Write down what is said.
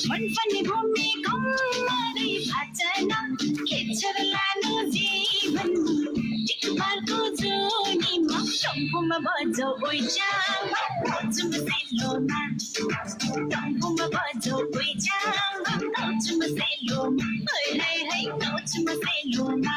फनफनी भूमि कमरे भाचना खेचर लानु जीवन एक बारको जोनीमा टम्पुमा बजो ओइजामा नाचुम सेलोमा टम्पुमा बजो ओइजामा नाचुम सेलोमा है नाचुम सेलोमा